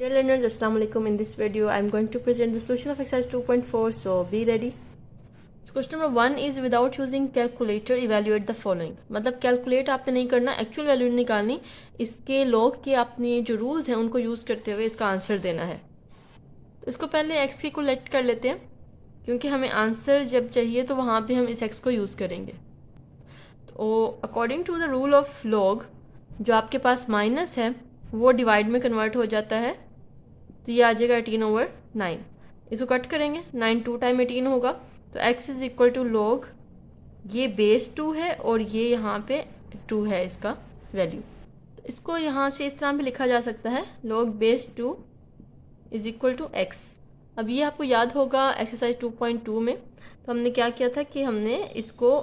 Dear learners, Assalamu alaikum. In this video, I am going to present the solution of exercise 2.4. So be ready. So question number 1 is without using calculator evaluate the following. मतलब calculate आपने नहीं करना, actual value निकालनी, इसके log के अपने जो rules हैं उनको यूज़ करते हुए इसका आंसर देना है। तो इसको पहले x की कोलेक्ट कर लेते हैं, क्योंकि हमें आंसर जब चाहिए तो वहाँ पे हम इस x को यूज़ करेंगे। तो according to the rule of log, जो आपके पास माइनस है वो डिवाइड में कन्वर्ट हो जाता है, तो ये आ जाएगा 18/9। इसको कट करेंगे, 9 2 टाइम 18 होगा, तो x is equal to log, ये बेस 2 है और ये यहाँ पे 2 है इसका वैल्यू। तो इसको यहाँ से इस तरह भी लिखा जा सकता है, log base 2 is equal to x। अब ये आपको याद होगा एक्सरसाइज 2.2 में, तो हमने क्या किया था कि हमने इसको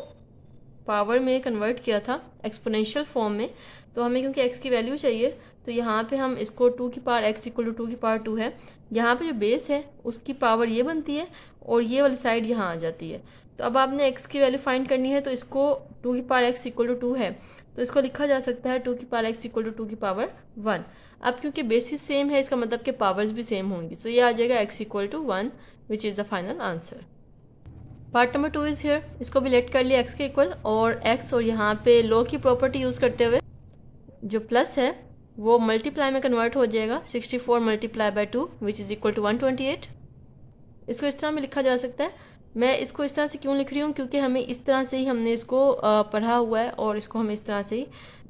पावर में कन्वर्ट किया था एक्सपोनेंशियल फॉर्म में। तो हमें क्योंकि x की वैल्यू चाहिए, तो यहाँ पे हम इसको 2 की पावर x इक्वल टू 2 की पावर 2 है, यहाँ पे जो बेस है उसकी पावर ये बनती है और ये वाली साइड यहाँ आ जाती है। तो अब आपने x की वैल्यू फाइंड करनी है, तो इसको 2 की पावर x इक्वल टू 2 है, तो इसको लिखा जा सकता है 2 की पावर x इक्वल टू 2 की पावर 1। अब क्योंकि बेसिस सेम है, इसका मतलब कि पावर्स भी सेम होंगी, तो ये आ जाएगा x equal to 1 which is the final answer. Part number 2 is here, इसको भी लेट कर लिया x के इक्वल, और x और यहाँ पे लॉग की प्रॉपर्टी यूज़ करते हुए जो प्लस है वो मल्टीप्लाई में कन्वर्ट हो जाएगा, 64 multiply by 2 which is equal to 128। इसको इस तरह में लिखा जा सकता है। मैं इसको इस तरह से क्यों लिख रही हूँ, क्योंकि हमें इस तरह से ही हमने इसको पढ़ा हुआ है और इसको हमें इस तरह से ही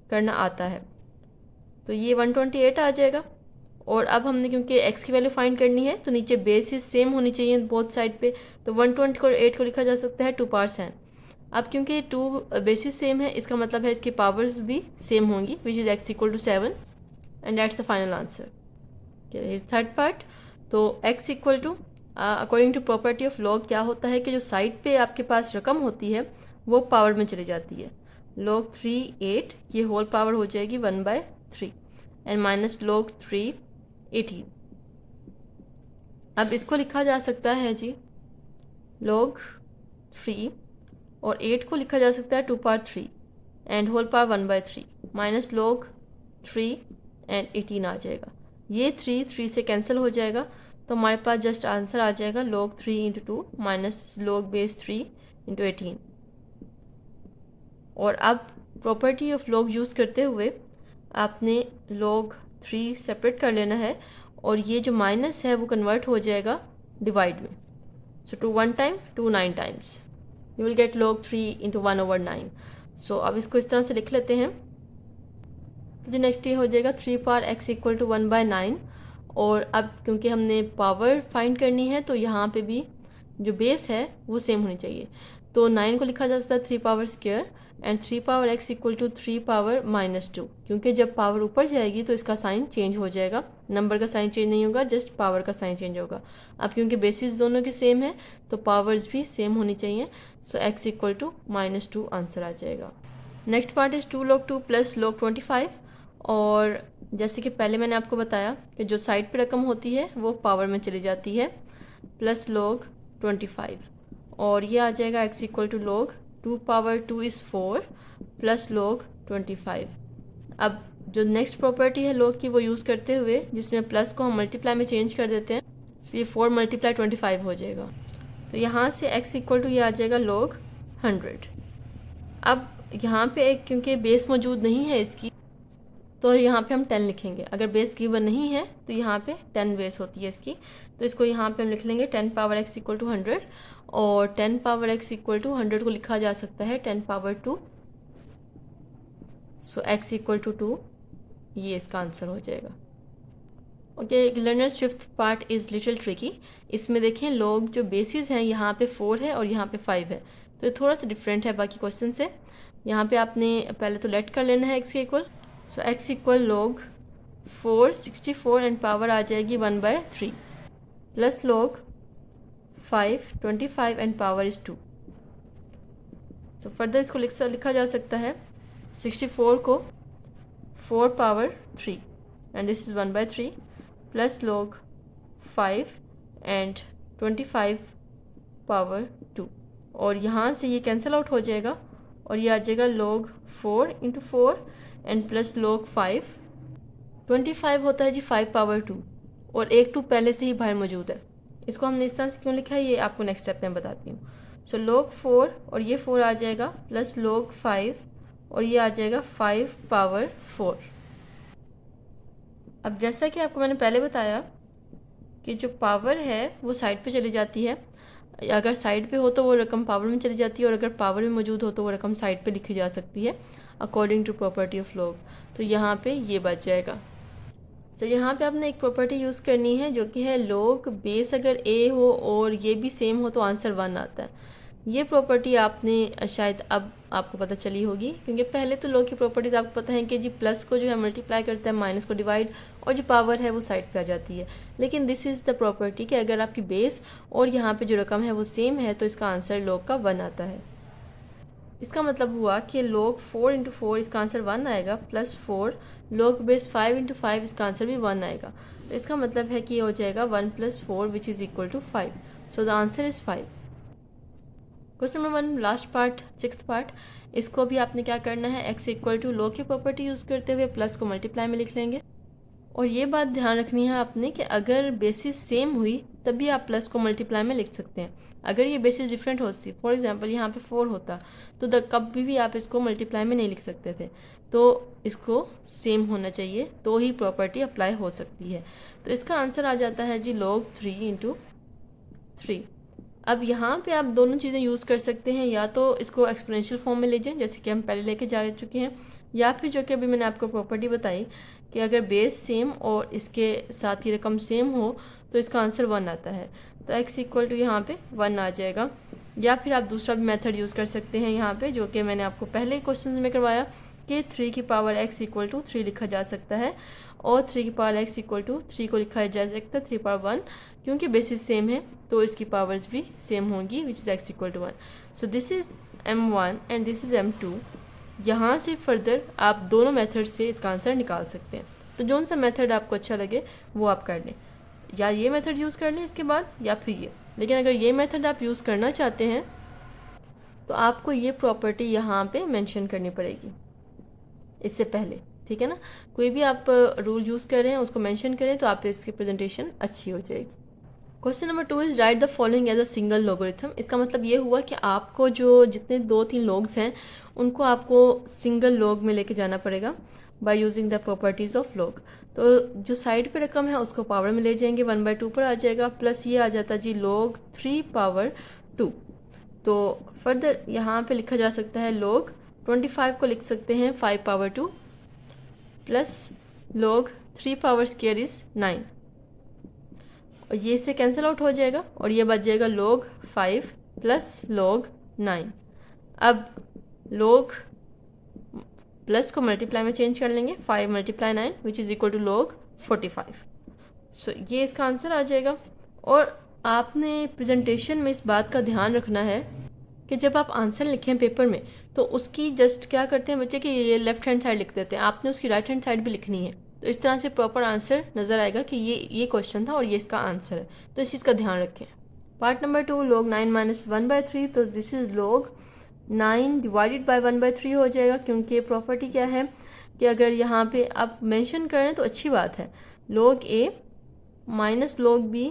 करना आता है। तो ये 128 आ जाएगा। और अब हमने क्योंकि x की वैल्यू फाइंड करनी है, तो नीचे बेसिस सेम होनी चाहिए बोथ साइड पे, तो 128 को लिखा जा सकता है 2 पावर्स हैं। अब क्योंकि 2 बेसिस सेम है, इसका मतलब है इसकी पावर्स भी सेम होंगी, which is x equal to 7 and that's the final answer. Third part, तो x equal to according to property of log क्या होता है कि जो साइड पे आपके पास रकम होती है वो पावर में चली जाती है। log 3 8, ये होल पावर हो जाएगी 1/3 एंड माइनस log 3 18। अब इसको लिखा जा सकता है जी log 3 और 8 को लिखा जा सकता है 2 power 3 and whole power 1/3 minus log 3 and 18 आ जाएगा। ये 3 से कैंसिल हो जाएगा, तो हमारे पास जस्ट आंसर आ जाएगा log 3 into 2 minus log base 3 into 18। और अब प्रॉपर्टी ऑफ log यूज़ करते हुए आपने log 3 सेपरेट कर लेना है, और ये जो माइनस है वो कन्वर्ट हो जाएगा डिवाइड में। सो 2 1 time 2 9 times, you will get log 3 into 1/9। सो अब इसको इस तरह से लिख लेते हैं। तो जो नेक्स्ट ये हो जाएगा 3 पावर x इक्वल टू 1/9। और अब क्योंकि हमने पावर फाइंड करनी है, तो यहाँ पे भी जो बेस है वो सेम होनी चाहिए, तो 9 को लिखा जा सकता है 3 power square and 3 power x equal to 3 power -2। क्योंकि जब पावर ऊपर जाएगी तो इसका साइन चेंज हो जाएगा, नंबर का साइन चेंज नहीं होगा, जस्ट पावर का साइन चेंज होगा। अब क्योंकि बेसिस दोनों की सेम है तो पावर्स भी सेम होनी चाहिए, सो x इक्वल टू -2 आंसर आ जाएगा। Next part is 2 log 2 plus log 25। और जैसे कि पहले मैंने आपको बताया कि जो साइड पे रकम होती है वो पावर में चली जाती है, प्लस log 25, और ये आ जाएगा x equal to log 2 power 2 is 4 plus log 25। अब जो नेक्स्ट प्रॉपर्टी है log की वो यूज़ करते हुए, जिसमें प्लस को हम मल्टीप्लाई में चेंज कर देते हैं, तो ये 4 मल्टीप्लाई 25 हो जाएगा। तो यहाँ से x इक्वल टू ये आ जाएगा log 100। अब यहाँ पे एक क्योंकि बेस मौजूद नहीं है इसकी, तो यहाँ पे हम 10 लिखेंगे। अगर बेस गिवन नहीं है तो यहाँ पे 10 बेस होती है इसकी, तो इसको यहाँ पे हम लिख लेंगे 10 पावर x इक्वल टू 100, और 10 पावर x इक्वल टू 100 को लिखा जा सकता है 10 power 2, so x equal to 2, ये इसका आंसर हो जाएगा। Okay learners, fifth part is little tricky. इसमें देखें लोग जो बेसिस हैं यहाँ पे 4 है और यहाँ पे 5 है, तो ये थोड़ा सा डिफरेंट है बाकी क्वेश्चन से। यहाँ पे आपने पहले तो लेट कर लेना है x के equal, so x equal log 4 64 and power आ जाएगी 1/3 plus log 5 25 and power is 2। So further इसको लिखा जा सकता है 64 को 4 power 3 and this is 1/3 plus log 5 and 25 power 2, और यहाँ से ये कैंसिल आउट हो जाएगा और ये आ जाएगा log 4 into 4 and plus log 5। 25 होता है जी 5 पावर 2, और एक 2 पहले से ही बाहर मौजूद है। इसको हमने इस तरह से क्यों लिखा है ये आपको नेक्स्ट स्टेप में बताती हूँ। सो log 4 और ये 4 आ जाएगा प्लस log 5 और ये आ जाएगा 5 पावर 4। अब जैसा कि आपको मैंने पहले बताया कि जो पावर है वो साइड पे चली जाती है, अगर साइड पे हो तो वो रकम पावर में चली जाती है और अगर पावर में मौजूद हो तो वो रकम साइड पे लिखी जा सकती है according to property of log। तो यहाँ पे ये बच जाएगा। तो यहाँ पे आपने एक प्रॉपर्टी यूज़ करनी है जो कि है log बेस अगर a हो और ये भी सेम हो तो आंसर 1 आता है। ये प्रॉपर्टी आपने शायद अब आपको पता चली होगी, क्योंकि पहले तो log की प्रॉपर्टीज़ आपको पता है कि जी प्लस को जो है मल्टीप्लाई करता है, माइनस को डिवाइड, और जो पावर है वो साइड पे आ जाती है। लेकिन दिस इज़ द प्रॉपर्टी कि अगर आपकी बेस और यहाँ पे जो रकम है वो सेम है तो इसका आंसर log का 1 आता है। इसका मतलब हुआ कि log 4 इंटू 4 इसका आंसर 1 आएगा, प्लस 4 log बेस 5 इंटू 5 इसका आंसर भी 1 आएगा। तो इसका मतलब है कि ये हो जाएगा 1 plus 4 which is equal to 5। So the answer is 5। Question number 1 last part, 6th part, इसको भी आपने क्या करना है, x इक्वल टू log की प्रॉपर्टी यूज़ करते हुए प्लस को मल्टीप्लाई में लिख लेंगे। और ये बात ध्यान रखनी है आपने कि अगर बेसिस सेम हुई तभी आप प्लस को मल्टीप्लाई में लिख सकते हैं। अगर ये बेसिस डिफरेंट होती, फॉर एग्जांपल यहाँ पे 4 होता तो कभी भी आप इसको मल्टीप्लाई में नहीं लिख सकते थे। तो इसको सेम होना चाहिए तो ही प्रॉपर्टी अप्लाई हो सकती है। तो इसका आंसर आ जाता है जी log 3 इंटू 3। अब यहाँ पे आप दोनों चीज़ें यूज़ कर सकते हैं, या तो इसको एक्सपोनेंशियल फॉर्म में ले जाएं जैसे कि हम पहले लेके जा चुके हैं, या फिर जो कि अभी मैंने आपको प्रॉपर्टी बताई कि अगर बेस सेम और इसके साथ ही रकम सेम हो तो इसका आंसर 1 आता है। तो x इक्वल टू यहाँ पे 1 आ जाएगा। या फिर आप दूसरा भी मेथड यूज़ कर सकते हैं यहाँ पे, जो कि मैंने आपको पहले क्वेश्चन में करवाया कि 3 की पावर x इक्वल टू 3 लिखा जा सकता है, और 3 की पावर x इक्वल टू 3 को लिखा जा सकता है 3 पावर 1, क्योंकि बेसिस सेम है तो इसकी पावर्स भी सेम होंगी which is x equal to 1। So this is m1 and this is m2। यहाँ से फर्दर आप दोनों मेथड से इसका आंसर निकाल सकते हैं। तो जौन सा मेथड आपको अच्छा लगे वो आप कर लें, या ये मेथड यूज़ कर लें इसके बाद, या फिर ये। लेकिन अगर ये मेथड आप यूज़ करना चाहते हैं तो आपको ये प्रॉपर्टी यहाँ पे मेंशन करनी पड़ेगी इससे पहले, ठीक है ना। कोई भी आप रूल यूज़ कर रहे हैं उसको मेंशन करें तो आप इसकी प्रेजेंटेशन अच्छी हो जाएगी। Question number 2 is write the following as a single logarithm. इसका मतलब ये हुआ कि आपको जो जितने 2-3 लोग्स हैं उनको आपको सिंगल लोग में लेके जाना पड़ेगा by using the properties of लोग। तो जो साइड पे रकम है उसको पावर में ले जाएंगे, 1/2 पर आ जाएगा, प्लस ये आ जाता जी log 3 पावर 2। तो फर्दर यहाँ पे लिखा जा सकता है log 25 को लिख सकते हैं 5 power 2, plus log 3 power square is 9, और ये इससे कैंसिल आउट हो जाएगा और ये बच जाएगा log 5 प्लस log 9। अब log प्लस को मल्टीप्लाई में चेंज कर लेंगे, 5 multiply 9 which is equal to log 45। So ये इसका आंसर आ जाएगा। और आपने प्रेजेंटेशन में इस बात का ध्यान रखना है कि जब आप आंसर लिखें पेपर में तो उसकी जस्ट क्या करते हैं बच्चे कि ये लेफ्ट हैंड साइड लिख देते हैं, आपने उसकी राइट हैंड साइड भी लिखनी है। तो इस तरह से प्रॉपर आंसर नज़र आएगा कि ये क्वेश्चन था और ये इसका आंसर है। तो इस चीज़ का ध्यान रखें। Part number 2 log 9 minus 1/3। तो this is log 9 divided by 1/3 हो जाएगा, क्योंकि प्रॉपर्टी क्या है कि अगर यहाँ पे आप मेंशन करें तो अच्छी बात है, log a minus log b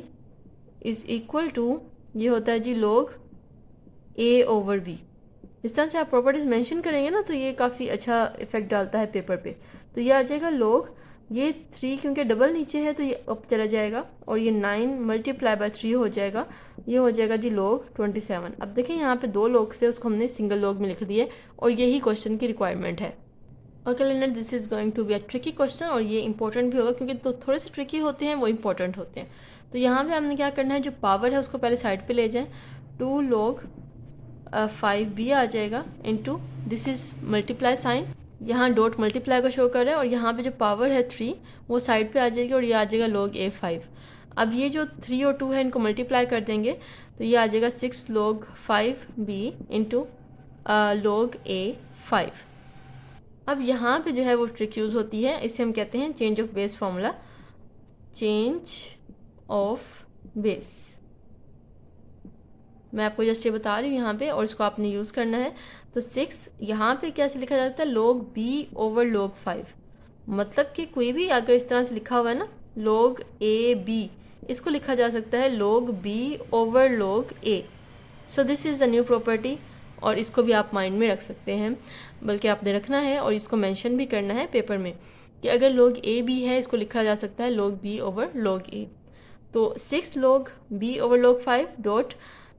is equal to ये होता है जी log a ओवर b। इस तरह से आप प्रॉपर्टीज़ मेंशन करेंगे ना तो ये काफ़ी अच्छा इफेक्ट डालता है पेपर पे। तो ये आ जाएगा log ये 3 क्योंकि डबल नीचे है तो ये अप चला जाएगा, और ये 9 मल्टीप्लाई बाय 3 हो जाएगा, ये हो जाएगा जी log 27। अब देखिए यहाँ पे 2 log से उसको हमने सिंगल log में लिख दिए और यही क्वेश्चन की रिक्वायरमेंट है। Okay learner, this is going to be a tricky question, और ये इंपॉर्टेंट भी होगा क्योंकि तो थोड़े से ट्रिकी होते हैं वो इंपॉर्टेंट होते हैं। तो यहाँ पे हमने क्या करना है, जो पावर है उसको पहले साइड पे ले जाएं, 2 log 5b आ जाएगा into this is multiply sign, यहाँ डॉट मल्टीप्लाई का शो कर रहा है, और यहाँ पे जो पावर है 3 वो साइड पे आ जाएगी और ये आ जाएगा log a5। अब ये जो 3 और 2 है इनको मल्टीप्लाई कर देंगे तो ये आ जाएगा 6 log 5b into log a5। अब यहाँ पे जो है वो ट्रिक यूज़ होती है, इसे हम कहते हैं change of base formula, change of base. मैं आपको जस्ट ये बता रही हूँ यहाँ पे, और इसको आपने यूज़ करना है। तो 6 यहाँ पे कैसे लिखा जाता है, log b ओवर log 5। मतलब कि कोई भी अगर इस तरह से लिखा हुआ है ना log ए बी, इसको लिखा जा सकता है log b over log a। So this is the new property, और इसको भी आप माइंड में रख सकते हैं, बल्कि आपने रखना है और इसको मेंशन भी करना है पेपर में कि अगर log a b है, इसको लिखा जा सकता है log b over log a। तो 6 log b over log 5 dot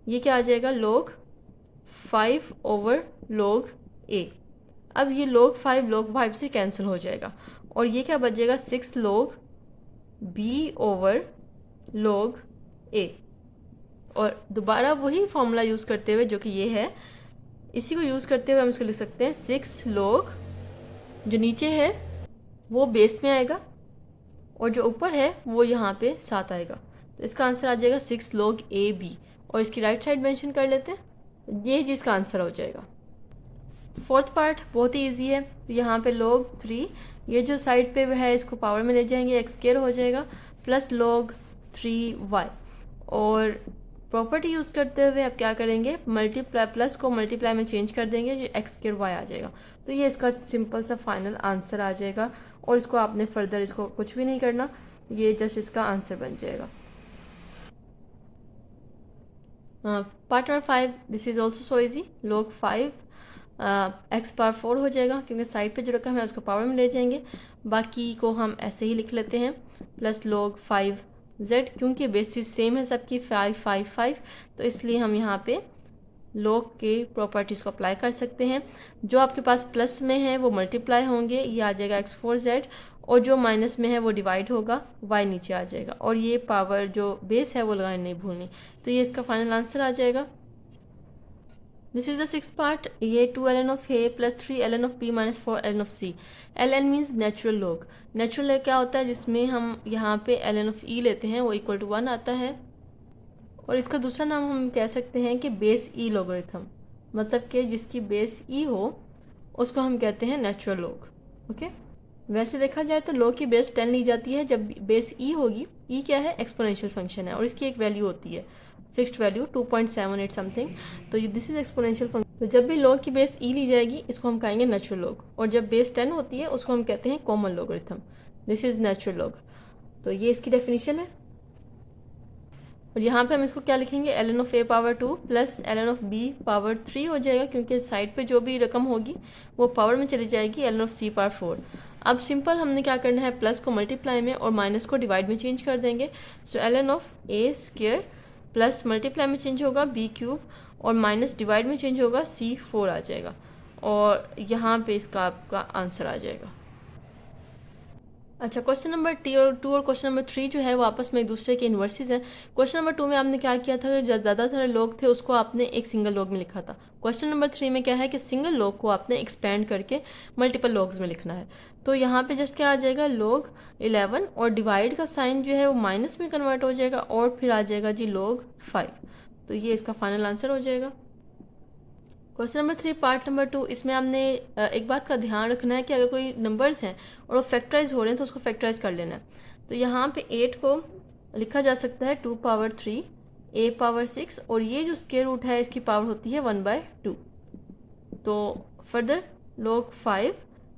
ये क्या आ जाएगा log 5 over log a। अब ये log 5 से कैंसिल हो जाएगा और ये क्या बचेगा 6 log b over log a। और दोबारा वही फॉर्मूला यूज़ करते हुए जो कि ये है, इसी को यूज़ करते हुए हम इसको लिख सकते हैं 6 log जो नीचे है वो बेस में आएगा और जो ऊपर है वो यहाँ पे 7 आएगा। तो इसका आंसर आ जाएगा 6 log ए बी, और इसकी राइट साइड मेंशन कर लेते हैं, ये जिसका आंसर हो जाएगा। फोर्थ पार्ट बहुत ही इजी है। तो यहाँ पे log 3, ये जो साइड पे है इसको पावर में ले जाएंगे, एक्स स्क्वायर हो जाएगा प्लस log 3y, और प्रॉपर्टी यूज़ करते हुए अब क्या करेंगे, मल्टीप्लाई प्लस को मल्टीप्लाई में चेंज कर देंगे, जो एक्स स्क्वायर वाई आ जाएगा। तो ये इसका सिंपल सा फाइनल आंसर आ जाएगा, और इसको आपने फर्दर इसको कुछ भी नहीं करना, ये जस्ट इसका आंसर बन जाएगा। Part number 5, this is also so easy. log 5 x power 4 हो जाएगा, क्योंकि साइड पे जो रखा है उसको पावर में ले जाएंगे, बाकी को हम ऐसे ही लिख लेते हैं प्लस log 5 z, क्योंकि बेसिस सेम है सबकी 5 5 5, तो इसलिए हम यहाँ पे log के प्रॉपर्टीज़ को अप्लाई कर सकते हैं। जो आपके पास प्लस में है वो मल्टीप्लाई होंगे, ये आ जाएगा x4z, और जो माइनस में है वो डिवाइड होगा, y नीचे आ जाएगा, और ये पावर जो बेस है वो लगानी नहीं भूलनी। तो ये इसका फाइनल आंसर आ जाएगा। This is the 6th part. ये 2 ln of a plus 3 ln of b minus 4 ln of c। ln means natural log. Natural log क्या होता है, जिसमें हम यहाँ पे ln of e लेते हैं, वो इक्वल टू 1 आता है, और इसका दूसरा नाम हम कह सकते हैं कि बेस ई लॉगरिथम, मतलब कि जिसकी बेस ई हो उसको हम कहते हैं नेचुरल लॉग। ओके, वैसे देखा जाए तो लॉग की बेस 10 ली जाती है जब बेस ई होगी। ई क्या है, एक्सपोनेंशियल फंक्शन है, और इसकी एक वैल्यू होती है फिक्स्ड वैल्यू 2.78 समथिंग। तो ये दिस इज एक्सपोनेंशियल फंक्शन। तो जब भी लॉग की बेस ई ली जाएगी इसको हम कहेंगे नेचुरल लॉग, और जब बेस 10 होती है उसको हम कहते हैं common logarithm. This is natural log. तो ये इसकी डेफिनेशन है। और यहाँ पे हम इसको क्या लिखेंगे, ln of a power 2 plus ln of b power 3 हो जाएगा, क्योंकि साइड पे जो भी रकम होगी वो पावर में चली जाएगी, ln of c पावर 4। अब सिंपल हमने क्या करना है, प्लस को मल्टीप्लाई में और माइनस को डिवाइड में चेंज कर देंगे। सो ln of a square plus multiply में चेंज होगा b क्यूब, और माइनस डिवाइड में चेंज होगा c4 आ जाएगा, और यहाँ पे इसका आपका आंसर आ जाएगा। अच्छा, क्वेश्चन नंबर 2 और क्वेश्चन नंबर 3 जो है वो आपस में एक दूसरे के इन्वर्सेस हैं। क्वेश्चन नंबर 2 में आपने क्या किया था, जो ज़्यादातर लोग थे उसको आपने एक सिंगल लॉग में लिखा था। क्वेश्चन नंबर 3 में क्या है कि सिंगल लॉग को आपने एक्सपेंड करके मल्टीपल लॉग्स में लिखना है। तो यहाँ पे जस्ट क्या आ जाएगा, log 11, और डिवाइड का साइन जो है वो माइनस में कन्वर्ट हो जाएगा, और फिर आ जाएगा जी log 5। तो ये इसका फाइनल आंसर हो जाएगा। क्वेश्चन नंबर 3 पार्ट नंबर 2, इसमें हमने एक बात का ध्यान रखना है कि अगर कोई नंबर्स हैं और वो फैक्टराइज हो रहे हैं तो उसको फैक्टराइज कर लेना है। तो यहाँ पे 8 को लिखा जा सकता है 2 पावर 3 a पावर 6, और ये जो स्क्वायर रूट है इसकी पावर होती है 1/2। तो फर्दर log 5,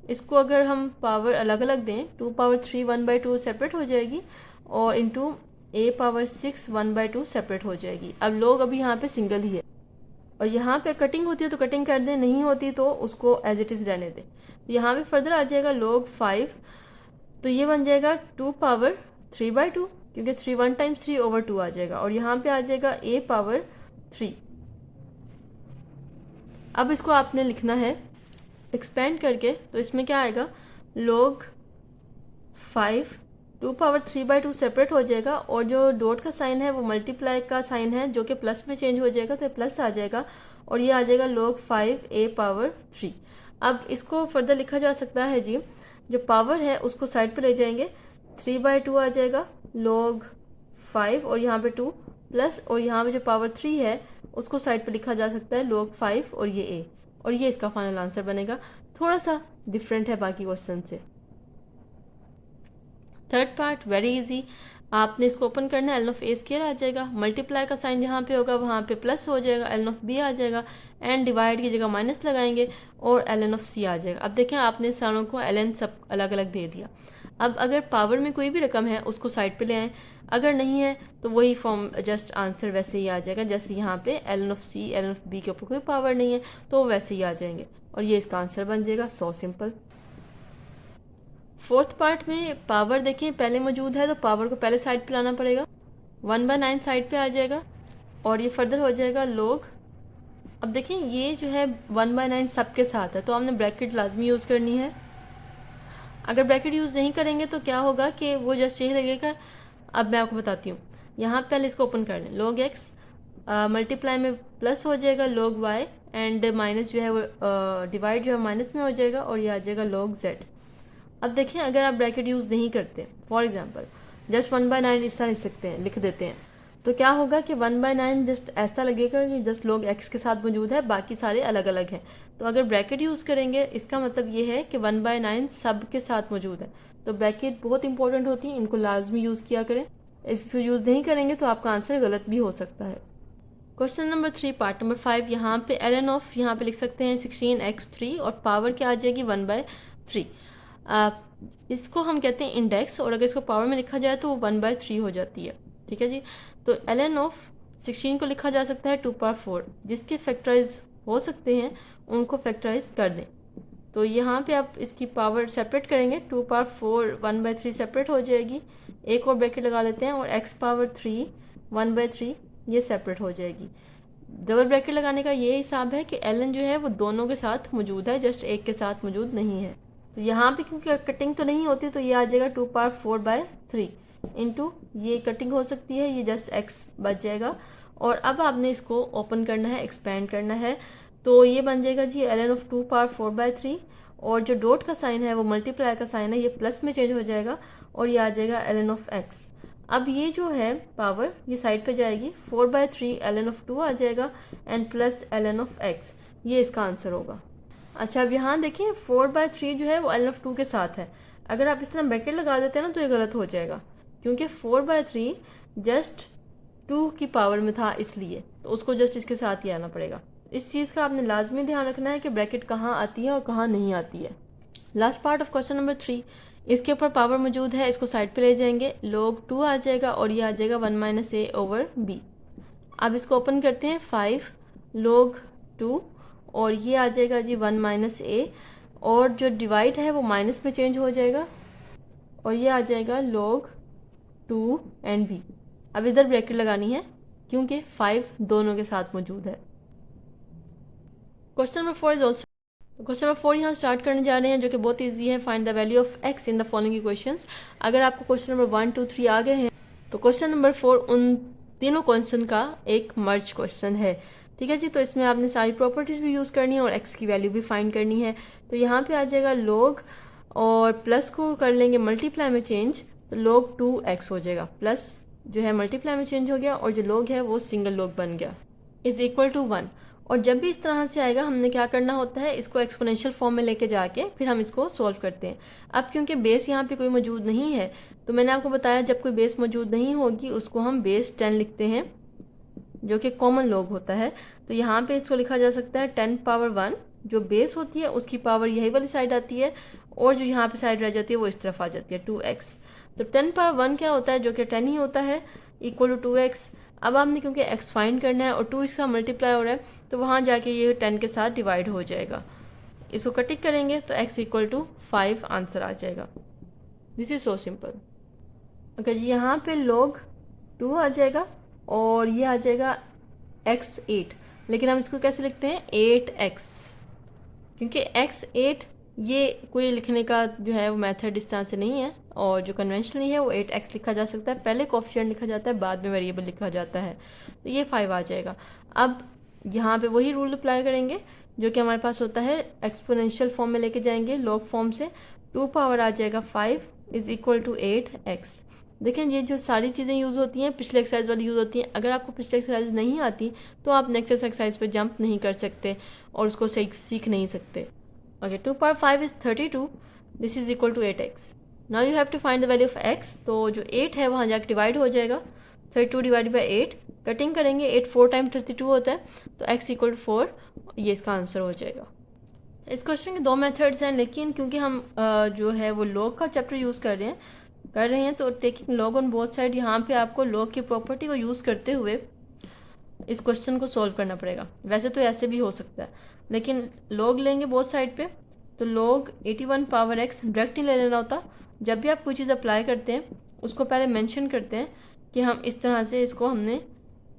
इसको अगर हम पावर अलग अलग दें, 2 पावर 3 1/2 सेपरेट हो जाएगी, और इंटू a पावर 6 1/2 सेपरेट हो जाएगी। अब log अभी यहाँ पे सिंगल ही है, और यहाँ पे कटिंग होती है तो कटिंग कर दें, नहीं होती तो उसको एज इट इज़ रहने दें। तो यहाँ पे फर्दर आ जाएगा log 5, तो ये बन जाएगा 2 पावर 3/2, क्योंकि 3 1 टाइम्स 3 over 2 आ जाएगा, और यहाँ पे आ जाएगा a पावर 3। अब इसको आपने लिखना है एक्सपेंड करके, तो इसमें क्या आएगा, log 5 2 पावर 3/2 सेपरेट हो जाएगा, और जो डॉट का साइन है वो मल्टीप्लाई का साइन है जो कि प्लस में चेंज हो जाएगा, तो प्लस आ जाएगा, और ये आ जाएगा log 5 a पावर 3। अब इसको फर्दर लिखा जा सकता है जी, जो पावर है उसको साइड पे ले जाएंगे, 3/2 आ जाएगा log 5, और यहाँ पे 2 प्लस, और यहाँ पे जो पावर 3 है उसको साइड पे लिखा जा सकता है log 5 और ये a, और ये इसका फाइनल आंसर बनेगा। थोड़ा सा डिफरेंट है बाकी क्वेश्चन से। थर्ड पार्ट वेरी इजी, आपने इसको ओपन करना है, ln of a स्क्वायर आ जाएगा, मल्टीप्लाई का साइन जहाँ पे होगा वहाँ पे प्लस हो जाएगा, ln of b आ जाएगा, एंड डिवाइड की जगह माइनस लगाएंगे, और ln of c आ जाएगा। अब देखें आपने सारों को ln सब अलग अलग दे दिया। अब अगर पावर में कोई भी रकम है उसको साइड पे ले आएँ, अगर नहीं है तो वही फॉर्म जस्ट आंसर वैसे ही आ जाएगा, जैसे यहाँ पे ln of c ln of b के ऊपर कोई पावर नहीं है तो वैसे ही आ जाएंगे और ये इसका आंसर बन जाएगा। So simple. फोर्थ पार्ट में पावर देखें पहले मौजूद है तो पावर को पहले साइड पे लाना पड़ेगा, 1/9 साइड पे आ जाएगा और ये फर्दर हो जाएगा log। अब देखें ये जो है 1/9 सबके साथ है तो हमने ब्रैकेट लाजमी यूज़ करनी है। अगर ब्रैकेट यूज़ नहीं करेंगे तो क्या होगा कि वो जस्ट यही लगेगा। अब मैं आपको बताती हूँ, यहाँ पहले इसको ओपन कर लें, log x मल्टीप्लाई में प्लस हो जाएगा log y एंड माइनस जो है वो डिवाइड जो है माइनस में हो जाएगा और ये आ जाएगा log z। अब देखें अगर आप ब्रैकेट यूज़ नहीं करते, फॉर एग्जांपल जस्ट 1/9 इस तरह लिख देते हैं तो क्या होगा कि 1/9 जस्ट ऐसा लगेगा कि जस्ट log x के साथ मौजूद है, बाकी सारे अलग अलग हैं। तो अगर ब्रैकेट यूज़ करेंगे इसका मतलब ये है कि 1/9 सब के साथ मौजूद है। तो ब्रैकेट बहुत इंपॉर्टेंट होती है, इनको लाजमी यूज़ किया करें। इसको यूज़ नहीं करेंगे तो आपका आंसर गलत भी हो सकता है। क्वेश्चन नंबर 3 पार्ट नंबर 5, यहाँ पे ln ऑफ यहाँ पे लिख सकते हैं 16x3 और पावर क्या आ जाएगी 1/3। इसको हम कहते हैं इंडेक्स और अगर इसको पावर में लिखा जाए तो वो 1/3 हो जाती है। ठीक है जी। तो ln ऑफ 16 को लिखा जा सकता है 2/4, जिसके फैक्टराइज हो सकते हैं उनको फैक्टराइज कर दें। तो यहाँ पे आप इसकी पावर सेपरेट करेंगे, 2/4 1/3 सेपरेट हो जाएगी, एक और ब्रैकेट लगा लेते हैं और x⁻3 1/3 ये सेपरेट हो जाएगी। डबल ब्रैकेट लगाने का ये हिसाब है कि ln जो है वो दोनों के साथ मौजूद है, जस्ट एक के साथ मौजूद नहीं है। तो यहाँ पे क्योंकि कटिंग तो नहीं होती तो ये आ जाएगा 2/4/3 इंटू ये कटिंग हो सकती है, ये जस्ट x बच जाएगा। और अब आपने इसको ओपन करना है, एक्सपेंड करना है, तो ये बन जाएगा जी ln ऑफ 2/4/3 और जो डॉट का साइन है वो मल्टीप्लाई का साइन है, ये प्लस में चेंज हो जाएगा और ये आ जाएगा ln ऑफ x। अब ये जो है पावर ये साइड पे जाएगी, 4/3 ln ऑफ 2 आ जाएगा and plus ln of x, ये इसका आंसर होगा। अच्छा अब यहाँ देखें 4/3 जो है वो ln ऑफ 2 के साथ है, अगर आप इस तरह ब्रैकेट लगा देते हैं ना तो ये गलत हो जाएगा क्योंकि 4/3 जस्ट 2 की पावर में था इसलिए, तो उसको जस्ट इसके साथ ही आना पड़ेगा। इस चीज़ का आपने लाजमी ध्यान रखना है कि ब्रैकेट कहाँ आती है और कहाँ नहीं आती है। Last part of question number 3, इसके ऊपर पावर मौजूद है, इसको साइड पे ले जाएंगे, log 2 आ जाएगा और ये आ जाएगा 1 - a/b। अब इसको ओपन करते हैं, 5 log 2 और ये आ जाएगा जी 1 - a और जो डिवाइड है वो माइनस में चेंज हो जाएगा और ये आ जाएगा log 2 एंड b। अब इधर ब्रैकेट लगानी है क्योंकि 5 दोनों के साथ मौजूद है। Question number 4 is also question number 4 यहाँ स्टार्ट करने जा रहे हैं जो कि बहुत इजी है। Find the value of x in the following equations. अगर आपको क्वेश्चन नंबर 1, 2, 3 आ गए हैं तो क्वेश्चन नंबर 4 उन तीनों क्वेश्चन का एक मर्ज क्वेश्चन है। ठीक है जी। तो इसमें आपने सारी प्रॉपर्टीज भी यूज़ करनी है और x की वैल्यू भी फाइंड करनी है। तो यहाँ पे आ जाएगा log और प्लस को कर लेंगे मल्टीप्लाई में चेंज, तो log 2x हो जाएगा, प्लस जो है मल्टीप्लाई में चेंज हो गया और जो log है वो सिंगल log बन गया, इज इक्वल टू 1। और जब भी इस तरह से आएगा हमने क्या करना होता है, इसको एक्सपोनेंशियल फॉर्म में लेके जाके फिर हम इसको सॉल्व करते हैं। अब क्योंकि बेस यहाँ पे कोई मौजूद नहीं है तो मैंने आपको बताया जब कोई बेस मौजूद नहीं होगी उसको हम बेस 10 लिखते हैं जो कि कॉमन लॉग होता है। तो यहाँ पे इसको लिखा जा सकता है 10⁻1, जो बेस होती है उसकी पावर यही वाली साइड आती है और जो यहाँ पे साइड रह जाती है वो इस तरफ आ जाती है 2x। तो 10⁻1 क्या होता है, जो कि 10 ही होता है, इक्वल टू 2x। अब आपने क्योंकि x फाइंड करना है और 2 इसका मल्टीप्लाई हो रहा है तो वहाँ जाके ये 10 के साथ डिवाइड हो जाएगा। इसको कटिंग करेंगे तो x इक्वल टू 5 आंसर आ जाएगा। This is so simple. Okay जी, यहाँ पे log 2 आ जाएगा और ये आ जाएगा x 8, लेकिन हम इसको कैसे लिखते हैं 8x, क्योंकि x 8 ये कोई लिखने का जो है वो मेथड इस तरह से नहीं है और जो कन्वेंशनली है वो 8x लिखा जा सकता है, पहले कोफिशिएंट लिखा जाता है बाद में वेरिएबल लिखा जाता है, तो ये 5 आ जाएगा। अब यहाँ पे वही रूल अप्लाई करेंगे जो कि हमारे पास होता है, एक्सपोनेंशियल फॉर्म में लेके जाएंगे लॉग फॉर्म से, 2 पावर आ जाएगा 5 इज इक्वल टू 8x। देखें ये जो सारी चीज़ें यूज़ होती हैं पिछले एक्सरसाइज वाली यूज़ होती हैं। अगर आपको पिछले एक्सरसाइज नहीं आती तो आप नेक्स्ट एक्सरसाइज पे जंप नहीं कर सकते और उसको सीख नहीं सकते। Okay, 2 power 5 is 32, this is equal to 8x। Now you have to find the value of x। तो जो 8 है वहाँ जाकर डिवाइड हो जाएगा, 32 डिवाइड बाई 8, कटिंग करेंगे, 8 4 टाइम 32 होता है तो x इक्वल टू 4, ये इसका आंसर हो जाएगा। इस क्वेश्चन के दो मेथड्स हैं, लेकिन क्योंकि हम जो है वो लॉग का चैप्टर यूज़ कर रहे हैं तो taking log on both side, यहाँ पे आपको लॉग की प्रॉपर्टी को यूज़ करते हुए इस क्वेश्चन को सॉल्व करना पड़ेगा। वैसे तो ऐसे भी हो सकता है, लेकिन लॉग लेंगे बोथ साइड पे, तो लॉग 81 पावर x डायरेक्ट नहीं ले लेना होता। जब भी आप कोई चीज़ अप्लाई करते हैं उसको पहले मेंशन करते हैं कि हम इस तरह से इसको हमने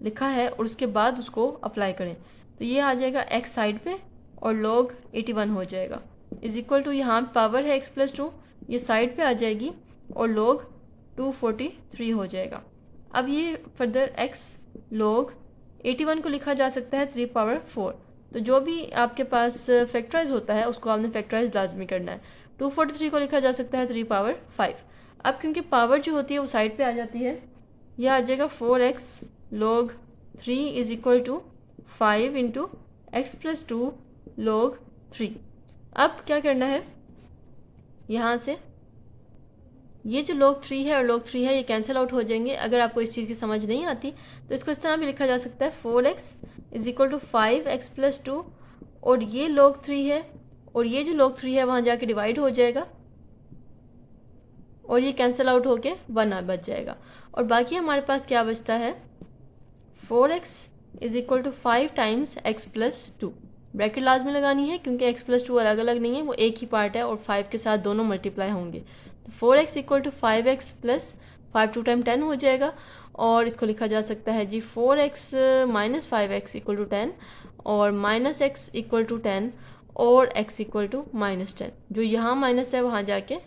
लिखा है और उसके बाद उसको अप्लाई करें। तो ये आ जाएगा x साइड पे और log 81 हो जाएगा इज इक्वल टू, यहाँ पावर है x+2, ये साइड पे आ जाएगी और log 243 हो जाएगा। अब ये फर्दर x log 81 को लिखा जा सकता है 3 पावर 4। तो जो भी आपके पास फैक्टराइज होता है उसको आपने फैक्टराइज लाजमी करना है। 243 को लिखा जा सकता है 3 पावर 5। अब क्योंकि पावर जो होती है वो साइड पे आ जाती है, यह आ जाएगा 4x log 3 is equal to 5 into x+2 log 3। अब क्या करना है, यहाँ से ये जो log 3 है और log 3 है ये कैंसिल आउट हो जाएंगे। अगर आपको इस चीज़ की समझ नहीं आती तो इसको इस तरह भी लिखा जा सकता है 4x is equal to 5x+2, और ये log 3 है और ये जो log 3 है वहाँ जाके डिवाइड हो जाएगा और ये कैंसिल आउट होके 1 बच जाएगा। और बाकी हमारे पास क्या बचता है, 4x is equal to 5 times x+2। Bracket लाजमी लगानी है क्योंकि x+2 अलग अलग नहीं है, वो एक ही पार्ट है और 5 के साथ दोनों मल्टीप्लाई होंगे। तो 4x equal to 5x plus 5 two time 10 हो जाएगा, और इसको लिखा जा सकता है जी 4x minus 5x equal to 10 और माइनस x इक्वल टू 10 और x इक्वल टू -10। जो यहाँ माइनस है वहाँ जाके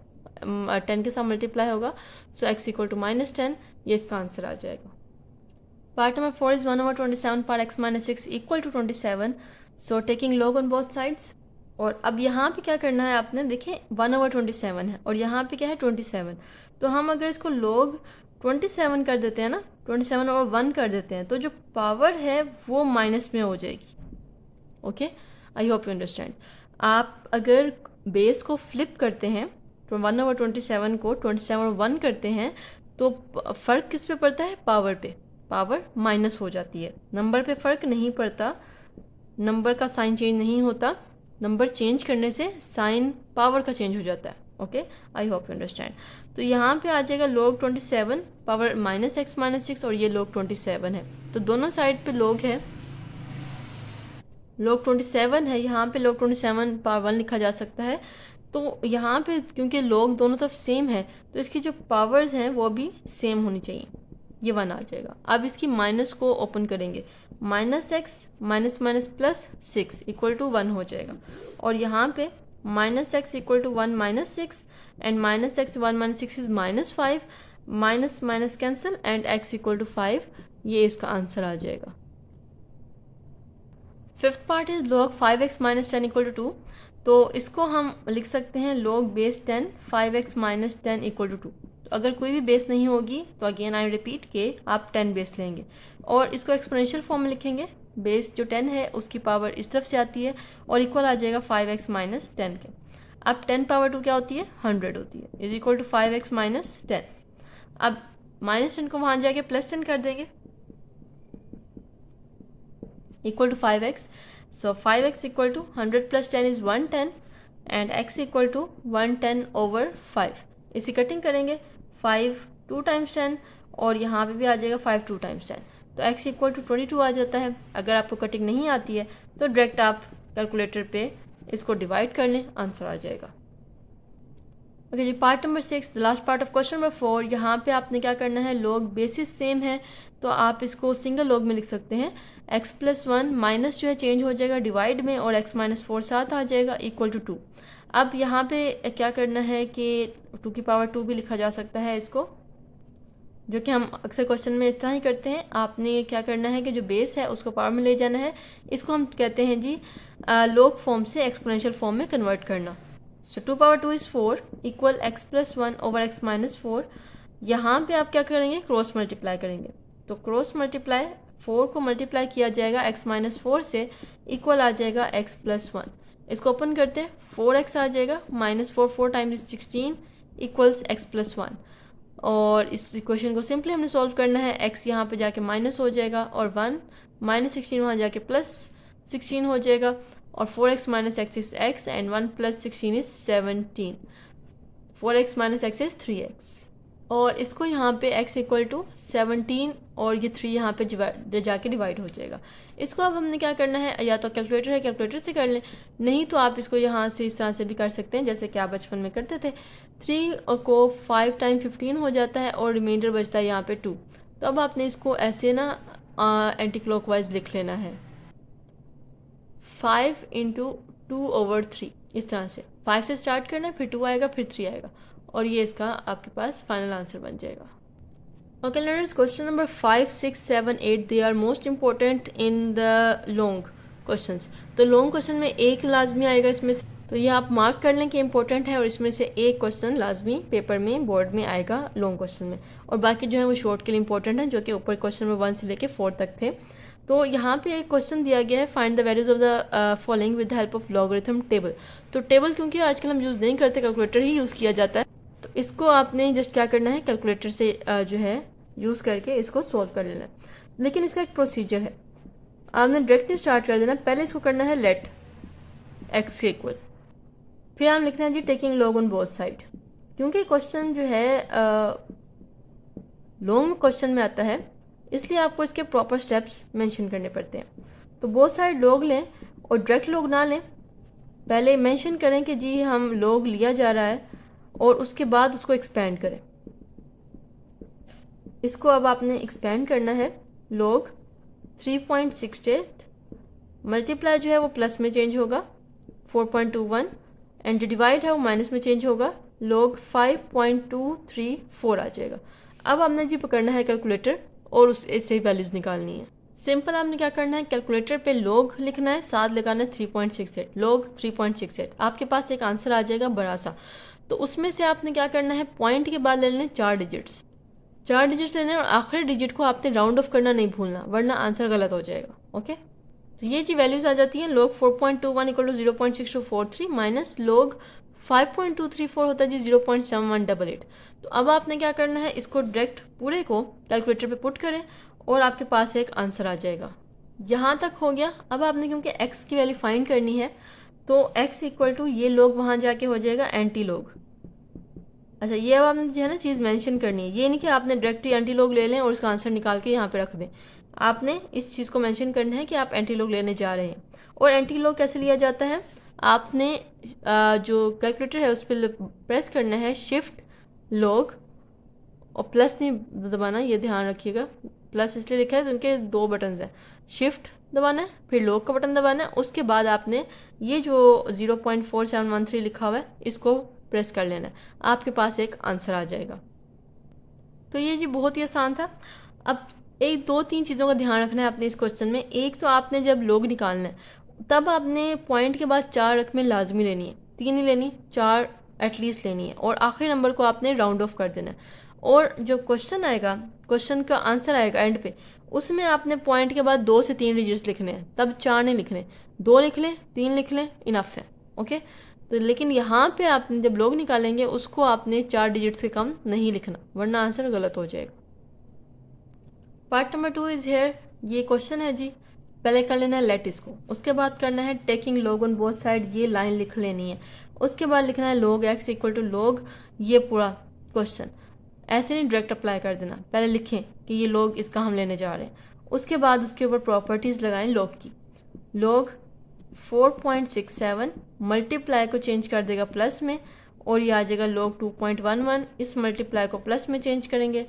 10 के साथ मल्टीप्लाई होगा, सो x इक्वल टू -10, ये इसका आंसर आ जाएगा। पार्ट नंबर 4 इज 1/27 पार x - 6 equal to 27, so taking log on both sides. और अब यहाँ पे क्या करना है आपने, देखें 1/27 है और यहाँ पे क्या है 27, तो हम अगर इसको log 27 कर देते हैं ना, 27 और 1 कर देते हैं, तो जो पावर है वो माइनस में हो जाएगी। Okay, I hope you understand. आप अगर बेस को फ्लिप करते हैं तो 1/27 को 27 और 1 करते हैं तो फ़र्क किस पे पड़ता है, पावर पे, पावर माइनस हो जाती है। नंबर पे फ़र्क नहीं पड़ता, नंबर का साइन चेंज नहीं होता, नंबर चेंज करने से साइन पावर का चेंज हो जाता है। Okay, I hope you understand. तो यहाँ पे आ जाएगा log 27 पावर -x - 6 और ये log 27 है, तो दोनों साइड पे log है, log 27 है, यहाँ पे log 27 पावर 1 लिखा जा सकता है। तो यहाँ पे क्योंकि log दोनों तरफ सेम है तो इसकी जो पावर्स हैं वो भी सेम होनी चाहिए, ये 1 आ जाएगा। अब इसकी माइनस को ओपन करेंगे, -x minus minus plus 6 equal to 1 हो जाएगा, और यहाँ पे -x equal to 1 - 6 and -x 1 - 6 is -5, minus minus cancel and x equal to 5, ये इसका आंसर आ जाएगा। Fifth part is log 5x - 10 equal to 2, तो इसको हम लिख सकते हैं log base 10 5x - 10 equal to 2। तो अगर कोई भी बेस नहीं होगी तो अगेन आई रिपीट के आप 10 बेस लेंगे और इसको एक्सपोनेंशियल फॉर्म में लिखेंगे। बेस जो 10 है उसकी पावर इस तरफ से आती है और इक्वल आ जाएगा 5x - 10 के। अब 10 पावर 2 क्या होती है, 100 होती है, इज इक्वल टू 5x - 10। अब -10 को वहाँ जाके +10 कर देंगे equal to 5x. So 5x equal to 100 plus 10 is 110 and x equal to 110 over 5. इसी कटिंग करेंगे 5 2 times 10 और यहाँ पे भी आ जाएगा 5 2 times 10, तो x equal to 22 आ जाता है। अगर आपको कटिंग नहीं आती है तो डायरेक्ट आप कैलकुलेटर पे इसको डिवाइड कर लें, आंसर आ जाएगा। ओके जी, part number 6 the last part of question number 4। यहाँ पे आपने क्या करना है, log बेसिस सेम है तो आप इसको सिंगल log में लिख सकते हैं। x+1 माइनस जो है चेंज हो जाएगा डिवाइड में और x - 4 साथ आ जाएगा इक्वल टू 2। अब यहाँ पे क्या करना है कि 2 की पावर 2 भी लिखा जा सकता है इसको, जो कि हम अक्सर क्वेश्चन में इस तरह ही करते हैं। आपने क्या करना है कि जो बेस है उसको पावर में ले जाना है, इसको हम कहते हैं जी log फॉर्म से एक्सपोनेंशियल फॉर्म में कन्वर्ट करना। सो 2 power 2 is 4 equal x+1 over x - 4। यहाँ पे आप क्या करेंगे, क्रॉस मल्टीप्लाई करेंगे, तो क्रॉस मल्टीप्लाई 4 को मल्टीप्लाई किया जाएगा x - 4 से, इक्वल आ जाएगा x+1। इसको ओपन करते हैं, 4x आ जाएगा, -4 4 टाइम्स 16 इक्वल्स x+1। और इस इक्वेशन को सिंपली हमने सॉल्व करना है, x यहाँ पे जाके माइनस हो जाएगा और 1 -16 वहाँ जाके +16 हो जाएगा और 4x minus x is x and 1 plus 16 is 17। 4x minus x is 3x और इसको यहाँ पे x इक्वल टू 17 और ये 3 यहाँ पे जाके डिवाइड हो जाएगा। इसको अब हमने क्या करना है, या तो कैलकुलेटर है कैलकुलेटर से कर लें, नहीं तो आप इसको यहाँ से इस तरह से भी कर सकते हैं जैसे कि आप बचपन में करते थे। 3 को 5 टाइम 15 हो जाता है और रिमाइंडर बचता है यहाँ पे 2। तो अब आपने इसको ऐसे ना एंटी क्लॉकवाइज लिख लेना है, 5 इंटू 2/3 इस तरह से। 5 से स्टार्ट करना है, फिर 2 आएगा, फिर 3 आएगा और ये इसका आपके पास फाइनल आंसर बन जाएगा। Okay learners, question number 5, 6, 7, 8 they are most important in the long questions. तो लॉन्ग क्वेश्चन में एक लाजमी आएगा इसमें से, तो ये आप मार्क कर लें कि इंपॉर्टेंट है और इसमें से एक क्वेश्चन लाजमी पेपर में बोर्ड में आएगा लॉन्ग क्वेश्चन में, और बाकी जो है वो शॉर्ट के लिए इंपॉर्टेंट है जो कि ऊपर क्वेश्चन नंबर 1 से लेके 4 तक थे। तो यहाँ पे एक क्वेश्चन दिया गया है, find the values of the following with the help of logarithm table. तो टेबल क्योंकि आजकल हम यूज़ नहीं करते, कैलकुलेटर ही यूज़ किया जाता है, तो इसको आपने जस्ट क्या करना है, कैलकुलेटर से जो है यूज़ करके इसको सॉल्व कर लेना है। लेकिन इसका एक प्रोसीजर है, आपने डायरेक्टली स्टार्ट कर देना। पहले इसको करना है लेट एक्स के इक्वल, फिर हम लिखना है जी taking log on both side. क्योंकि क्वेश्चन जो है लॉन्ग क्वेश्चन में आता है, इसलिए आपको इसके प्रॉपर स्टेप्स मेंशन करने पड़ते हैं। तो बोथ साइड लॉग लें और डायरेक्ट लॉग ना लें, पहले मेंशन करें कि जी हम लॉग लिया जा रहा है और उसके बाद उसको एक्सपेंड करें। इसको अब आपने एक्सपेंड करना है, लॉग 3.68 मल्टीप्लाई जो है वो प्लस में चेंज होगा 4.21 एंड जो डिवाइड है वो माइनस में चेंज होगा, लॉग 5.234 आ जाएगा। अब आपने जी पकड़ना है कैलकुलेटर और इससे वैल्यूज निकालनी है। सिंपल आपने क्या करना है, कैलकुलेटर पे लॉग लिखना है, साथ लगाना है 3.68, लॉग 3.68, आपके पास एक आंसर आ जाएगा बड़ा सा। तो उसमें से आपने क्या करना है, पॉइंट के बाद ले लेने 4 डिजिट्स, 4 डिजिट लेने और आखिरी डिजिट को आपने राउंड ऑफ करना नहीं भूलना, वरना आंसर गलत हो जाएगा। ओके, तो ये जी वैल्यूज आ जाती हैं, log 4.21 equal to 0.6243 minus log 5.234 होता है जी 0.7188। तो अब आपने क्या करना है, इसको डायरेक्ट पूरे को कैलकुलेटर पे पुट करें और आपके पास एक आंसर आ जाएगा। यहाँ तक हो गया। अब आपने क्योंकि x की वैल्यू फाइंड करनी है, तो x इक्वल टू ये log वहाँ जाके हो जाएगा एंटी log। अच्छा, ये अब आपने जो है ना चीज़ मेंशन करनी है, ये नहीं कि आपने डायरेक्टली एंटी लॉग ले लें और उसका आंसर निकाल के यहाँ पे रख दें। आपने इस चीज़ को मेंशन करना है कि आप एंटी लॉग लेने जा रहे हैं। और एंटी लॉग कैसे लिया जाता है, आपने जो कैलकुलेटर है उस पर प्रेस करना है शिफ्ट लॉग और प्लस नहीं दबाना, ये ध्यान रखिएगा। प्लस इसलिए लिखा है तो उनके 2 बटन हैं, शिफ्ट दबाना है फिर लॉग का बटन दबाना है, उसके बाद आपने ये जो 0.4713 लिखा हुआ है इसको प्रेस कर लेना है, आपके पास एक आंसर आ जाएगा। तो ये जी बहुत ही आसान था। अब एक 2-3 चीज़ों का ध्यान रखना है आपने इस क्वेश्चन में। एक तो आपने जब लॉग निकालना है तब आपने पॉइंट के बाद 4 रकमें लाजमी लेनी है, 3 नहीं लेनी, 4 एटलीस्ट लेनी है, और आखिरी नंबर को आपने राउंड ऑफ कर देना है। और जो क्वेश्चन आएगा, क्वेश्चन का आंसर आएगा एंड पे, उसमें आपने पॉइंट के बाद 2 से 3 डिजिट्स लिखने हैं, तब 4 नहीं लिखने, 2 लिख लें, 3 लिख लें, इनफ है। ओके, तो लेकिन यहाँ पे आपने जब लॉग निकालेंगे उसको आपने 4 डिजिट्स से कम नहीं लिखना, वरना आंसर गलत हो जाएगा। Part number 2 is here. ये क्वेश्चन है जी, पहले कर लेना है लेट इसको, उसके बाद करना है taking log on both side, ये लाइन लिख लेनी है, उसके बाद लिखना है log x equal to log ये पूरा क्वेश्चन। ऐसे नहीं डायरेक्ट अप्लाई कर देना, पहले लिखें कि ये log इसका हम लेने जा रहे हैं, उसके बाद उसके ऊपर प्रॉपर्टीज़ लगाएं log की। log 4.67 मल्टीप्लाई को चेंज कर देगा प्लस में और ये आ जाएगा log 2.11, इस मल्टीप्लाई को प्लस में चेंज करेंगे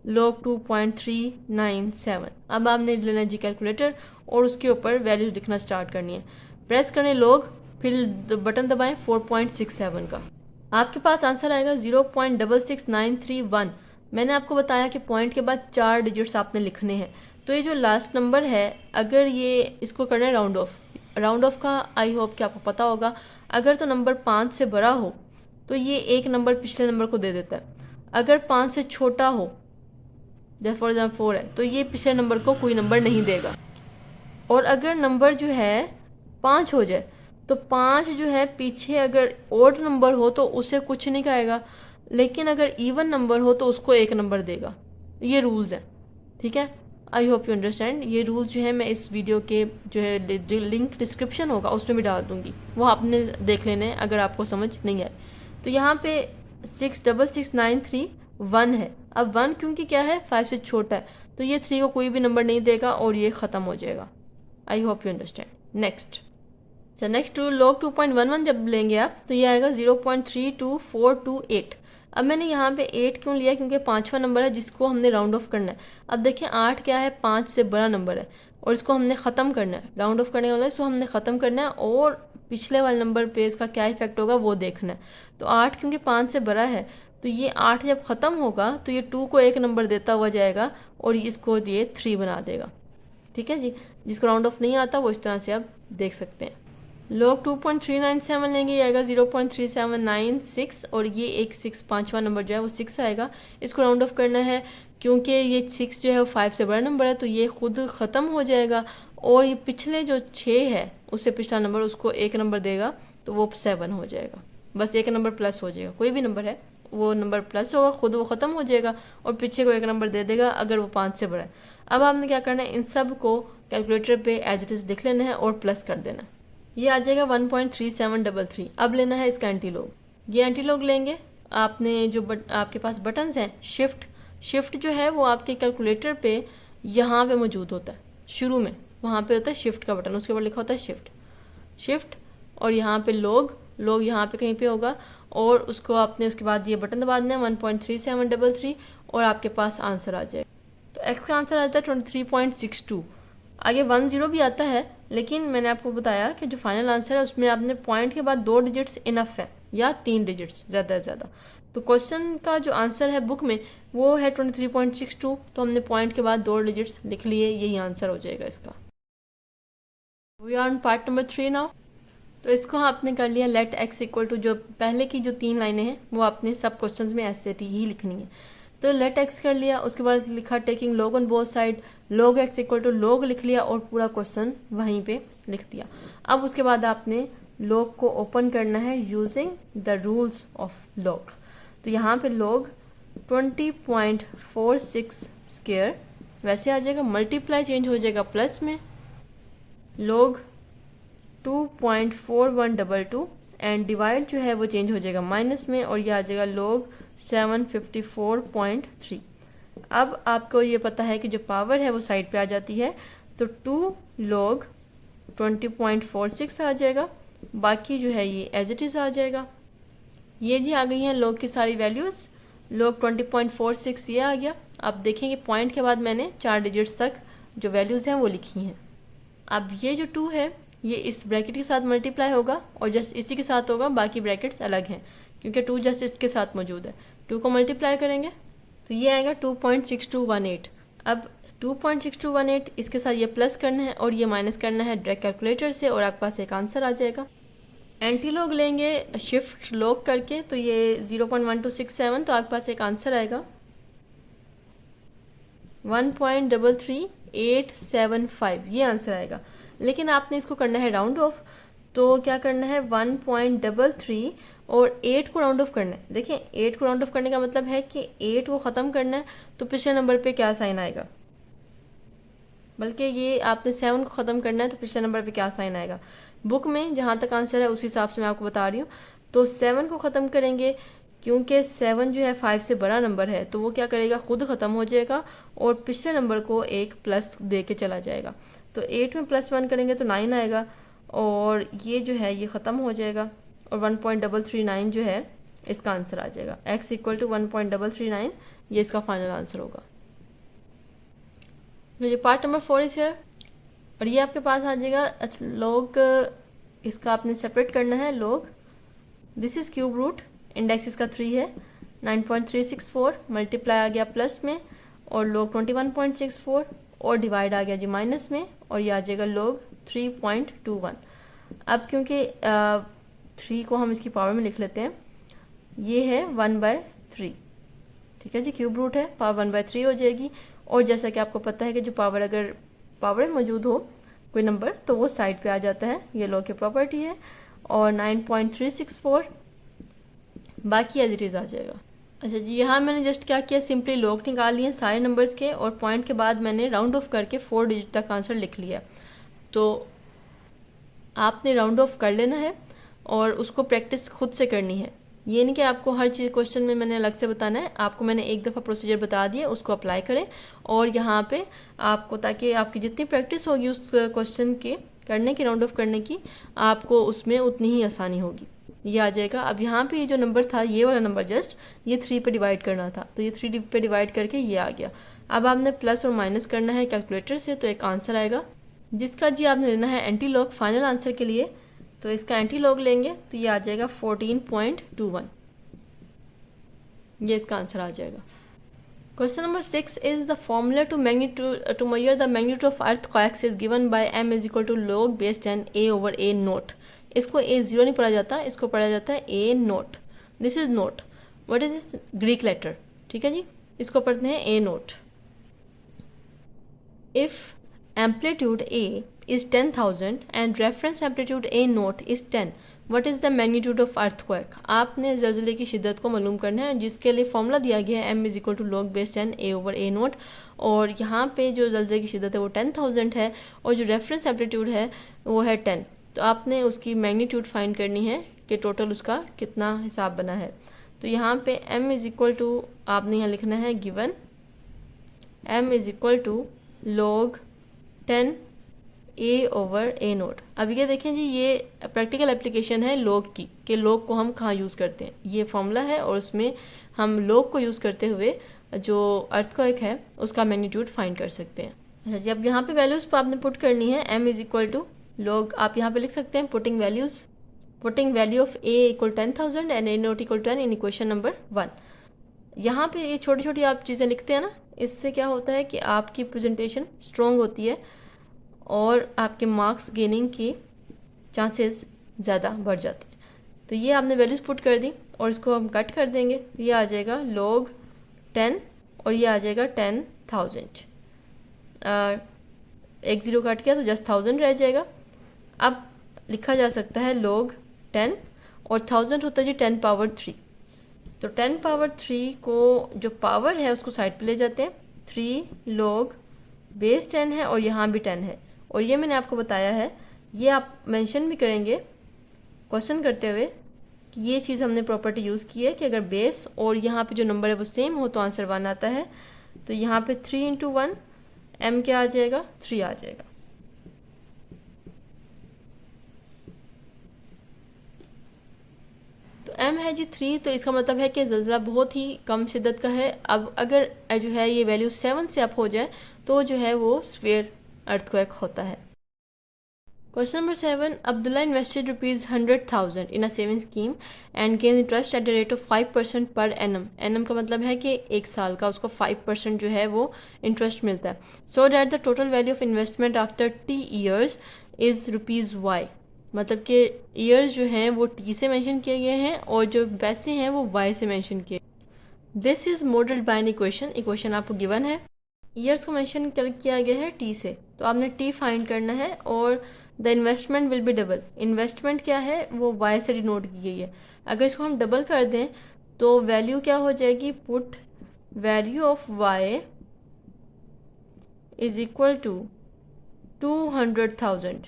log 2.397। अब आपने लेना जी कैलकुलेटर और उसके ऊपर वैल्यूज लिखना स्टार्ट करनी है, प्रेस करें log फिर बटन दबाएं 4.67 का, आपके पास आंसर आएगा 0.66931। मैंने आपको बताया कि पॉइंट के बाद 4 डिजिट्स आपने लिखने हैं। तो ये जो लास्ट नंबर है, अगर ये इसको करना है राउंड ऑफ, राउंड ऑफ का आई होप कि आपको पता होगा, अगर तो नंबर 5 से बड़ा हो तो ये एक नंबर पिछले नंबर को दे देता है, अगर 5 से छोटा हो जैसे फॉर एग्जाम्पल 4 है तो ये पिछले नंबर को कोई नंबर नहीं देगा। और अगर नंबर जो है 5 हो जाए तो 5 जो है पीछे अगर ओड नंबर हो तो उसे कुछ नहीं कहेगा, लेकिन अगर इवन नंबर हो तो उसको एक नंबर देगा। ये रूल्स हैं, ठीक है। I hope you understand. ये रूल जो है मैं इस वीडियो के जो है लिंक डिस्क्रिप्शन होगा उसमें भी डाल दूँगी, वो आपने देख लेने अगर आपको समझ नहीं आए। तो यहाँ पे 66693 है। अब 1 क्योंकि क्या है 5 से छोटा है, तो ये 3 को कोई भी नंबर नहीं देगा और ये ख़त्म हो जाएगा। I hope you understand. Next next rule log 2.11 जब लेंगे आप तो ये आएगा 0.32428। अब मैंने यहाँ पे 8 क्यों लिया, क्योंकि 5वां नंबर है जिसको हमने राउंड ऑफ करना है। अब देखिए 8 क्या है, 5 से बड़ा नंबर है और इसको हमने ख़त्म करना है, राउंड ऑफ करने वाला है, इसको हमने ख़त्म करना है और पिछले वाले नंबर पे इसका क्या इफेक्ट होगा वो देखना है। तो 8 क्योंकि 5 से बड़ा है तो ये 8 जब ख़त्म होगा तो ये 2 को एक नंबर देता हुआ जाएगा और इसको ये 3 बना देगा। ठीक है जी, जिसको राउंड ऑफ नहीं आता वो इस तरह से आप देख सकते हैं। लॉग 2.397 लेंगे, ये आएगा 0.3796 और ये एक 6 5वां नंबर जो है वो 6 आएगा। इसको राउंड ऑफ करना है क्योंकि ये 6 जो है वो 5 से बड़ा नंबर है तो ये खुद ख़त्म हो जाएगा और ये पिछले जो 6 है उससे पिछला नंबर उसको एक नंबर देगा तो वो 7 हो जाएगा। बस एक नंबर प्लस हो जाएगा, कोई भी नंबर है वो नंबर प्लस होगा, खुद वो ख़त्म हो जाएगा और पीछे को एक नंबर दे देगा अगर वो 5 से बड़ा है। अब आपने क्या करना है, इन सब को कैलकुलेटर पे एज इट इज़ लिख लेना है और प्लस कर देना है। ये आ जाएगा 1.3733। अब लेना है इसका एंटीलॉग। ये एंटीलॉग लेंगे, आपने जो आपके पास बटन्स हैं शिफ्ट जो है वो आपके कैलकुलेटर पे यहाँ पे मौजूद होता है, शुरू में वहाँ पे होता है शिफ्ट का बटन, उसके ऊपर लिखा होता है शिफ्ट और यहाँ पे लॉग यहाँ पे कहीं पे होगा और उसको आपने उसके बाद ये बटन दबा देना है 1.3733 और आपके पास आंसर आ जाएगा। तो एक्स का आंसर आता है 23.62। आगे 10 भी आता है लेकिन मैंने आपको बताया कि जो फाइनल आंसर है उसमें आपने पॉइंट के बाद 2 डिजिट्स इनफ है या 3 डिजिट्स ज़्यादा से ज़्यादा। तो क्वेश्चन का जो आंसर है बुक में वो है 23.62, तो हमने पॉइंट के बाद 2 डिजिट्स लिख लिए, यही आंसर हो जाएगा इसका। We are on part number 3 now. तो इसको आपने कर लिया लेट एक्स इक्वल टू, जो पहले की जो 3 लाइनें हैं वो आपने सब क्वेश्चंस में ऐसे ही लिखनी है। तो लेट एक्स कर लिया, उसके बाद लिखा taking log on both side, log X equal to log लिख लिया और पूरा क्वेश्चन वहीं पे लिख दिया। अब उसके बाद आपने लॉग को ओपन करना है using the rules of log. तो यहाँ पे लॉग 20.46 स्क्वायर वैसे आ जाएगा, मल्टीप्लाई चेंज हो जाएगा प्लस में, लॉग 2.4122 एंड डिवाइड जो है वो चेंज हो जाएगा माइनस में और ये आ जाएगा लॉग 754.3। अब आपको ये पता है कि जो पावर है वो साइड पे आ जाती है, तो 2 log 20.46 आ जाएगा, बाकी जो है ये एज इट इज़ आ जाएगा। ये जी आ गई हैं log की सारी वैल्यूज़, log 20.46 ये आ गया। आप देखेंगे पॉइंट के बाद मैंने 4 डिजिट्स तक जो वैल्यूज़ हैं वो लिखी हैं। अब ये जो 2 है ये इस ब्रैकेट के साथ मल्टीप्लाई होगा और जस्ट इसी के साथ होगा, बाकी ब्रैकेट्स अलग हैं क्योंकि 2 जस्ट इसके साथ मौजूद है। 2 को मल्टीप्लाई करेंगे तो ये आएगा 2.6218। अब 2.6218 इसके साथ ये प्लस करना है और ये माइनस करना है डायरेक्ट कैलकुलेटर से और आपके पास एक आंसर आ जाएगा। एंटी लॉग लेंगे शिफ्ट लॉग करके तो ये 0.1267, तो आपके पास एक आंसर आएगा 1.33875, ये आंसर आएगा। लेकिन आपने इसको करना है राउंड ऑफ, तो क्या करना है 1.33 और 8 को राउंड ऑफ करना है। देखिए 8 को राउंड ऑफ करने का मतलब है कि 8 को ख़त्म करना है तो पिछले नंबर पे क्या साइन आएगा, बल्कि ये आपने 7 को ख़त्म करना है तो पिछले नंबर पे क्या साइन आएगा। बुक में जहाँ तक आंसर है उस हिसाब से मैं आपको बता रही हूँ। तो 7 को ख़त्म करेंगे क्योंकि 7 जो है 5 से बड़ा नंबर है तो वो क्या करेगा, खुद ख़त्म हो जाएगा और पिछले नंबर को एक प्लस दे के चला जाएगा। तो 8 में +1 करेंगे तो 9 आएगा और ये जो है ये ख़त्म हो जाएगा और 1.339 जो है इसका आंसर आ जाएगा। x इक्वल टू 1.339 ये इसका फाइनल आंसर होगा। तो ये पार्ट नंबर 4 इस है और ये आपके पास आ जाएगा लॉग, इसका आपने सेपरेट करना है log, this is cube root, index इसका 3 है, 9.364 मल्टीप्लाई आ गया प्लस में और लॉग 21.64 और डिवाइड आ गया जी माइनस में और ये आ जाएगा लॉग 3.21। अब क्योंकि 3 को हम इसकी पावर में लिख लेते हैं, ये है 1/3, ठीक है जी, क्यूब रूट है, पावर 1/3 हो जाएगी। और जैसा कि आपको पता है कि जो पावर अगर पावर में मौजूद हो कोई नंबर तो वो साइड पे आ जाता है, ये लॉग की प्रॉपर्टी है। और 9.364 बाकी एज इट इज़ आ जाएगा। अच्छा जी, यहाँ मैंने जस्ट क्या किया, सिंपली लॉग निकाल लिए सारे नंबर्स के और पॉइंट के बाद मैंने राउंड ऑफ करके 4 डिजिट तक आंसर लिख लिया। तो आपने राउंड ऑफ कर लेना है और उसको प्रैक्टिस खुद से करनी है। ये नहीं कि आपको हर चीज़ क्वेश्चन में मैंने अलग से बताना है, आपको मैंने एक दफ़ा प्रोसीजर बता दिया, उसको अप्लाई करें और यहाँ पे आपको, ताकि आपकी जितनी प्रैक्टिस होगी उस क्वेश्चन के करने की, राउंड ऑफ करने की, आपको उसमें उतनी ही आसानी होगी। ये आ जाएगा। अब यहाँ पे ये जो नंबर था, ये वाला नंबर जस्ट ये 3 पे डिवाइड करना था, तो ये 3 पे डिवाइड करके ये आ गया। अब आपने प्लस और माइनस करना है कैलकुलेटर से, तो एक आंसर आएगा जिसका जी आपने लेना है एंटी लॉग फाइनल आंसर के लिए। तो इसका एंटी लॉग लेंगे तो ये आ जाएगा 14.21, ये इसका आंसर आ जाएगा। Question number 6 is the formula to measure the magnitude of earthquakes is given by m is equal to log base 10 a over a nought. इसको a0 नहीं पढ़ा जाता, इसको पढ़ा जाता है a nought. This is nought, what is this, Greek letter, ठीक है जी, इसको पढ़ते हैं a nought. If amplitude A is 10,000 and reference amplitude A naught is 10, what is the magnitude of earthquake? आपने ज़लज़ले की शिद्दत को मालूम करना है, जिसके लिए फॉर्मूला दिया गया है m is equal to log base 10 a over a naught. और यहाँ पे जो ज़लज़ले की शिद्दत है वो 10,000 है और जो रेफरेंस एम्पलीट्यूड है वो है 10। तो आपने उसकी मैग्नीट्यूड फाइंड करनी है कि टोटल उसका कितना हिसाब बना है। तो यहाँ पे m इज इक्वल टू आपने यहाँ लिखना है given m is equal to log 10 a over a naught. अब ये देखें जी, ये प्रैक्टिकल एप्लीकेशन है लॉग की, कि लॉग को हम कहाँ यूज़ करते हैं। ये फॉर्मूला है और उसमें हम लॉग को यूज़ करते हुए जो अर्थक्वेक है उसका मैग्नीट्यूड फाइंड कर सकते हैं। अच्छा जी, अब यहाँ पे वैल्यूज़ पर आपने पुट करनी है m is equal to log, आप यहाँ पे लिख सकते हैं putting value of a equal 10,000 and a naught equal 10 in equation number 1। यहाँ पे ये छोटी छोटी आप चीज़ें लिखते हैं ना, इससे क्या होता है कि आपकी प्रेजेंटेशन स्ट्रॉन्ग होती है और आपके मार्क्स गेनिंग के चांसेस ज़्यादा बढ़ जाते हैं। तो ये आपने वैल्यूज़ पुट कर दी और इसको हम कट कर देंगे, तो ये आ जाएगा log 10 और ये आ जाएगा 10,000। एक ज़ीरो कट गया तो जस्ट 1000 रह जाएगा। अब लिखा जा सकता है log 10 और 1000 होता है जी 10 पावर 3। तो 10 पावर 3 को जो पावर है उसको साइड पे ले जाते हैं, 3 log बेस 10 है और यहाँ भी 10 है। और ये मैंने आपको बताया है, ये आप मेंशन भी करेंगे क्वेश्चन करते हुए कि ये चीज़ हमने प्रॉपर्टी यूज़ की है कि अगर बेस और यहाँ पे जो नंबर है वो सेम हो तो आंसर 1 आता है। तो यहाँ पे 3 इंटू 1 m क्या आ जाएगा, 3 आ जाएगा। तो m है जी 3, तो इसका मतलब है कि ज़लज़ला बहुत ही कम शिद्दत का है। अब अगर जो है ये वैल्यू 7 से अप हो जाए तो जो है वो स्फीयर अर्थक्वेक होता है। Question number 7, Abdullah invested ₹100,000 in a saving scheme and gain interest at the rate of 5% per annum. Annum का मतलब है कि एक साल का उसको 5% जो है वो इंटरेस्ट मिलता है। So that the total value of investment after T years is ₹Y। मतलब कि ईयर्स जो हैं वो T से मेंशन किए गए हैं और जो पैसे हैं वो Y से मेंशन किए। This is modelled by an equation आपको गिवन है, ईयर्स को मेंशन किया गया है T से, तो आपने T फाइंड करना है और the investment will be double. Investment क्या है वो Y से डिनोट की गई है। अगर इसको हम डबल कर दें तो वैल्यू क्या हो जाएगी, put value of Y is equal to 200,000।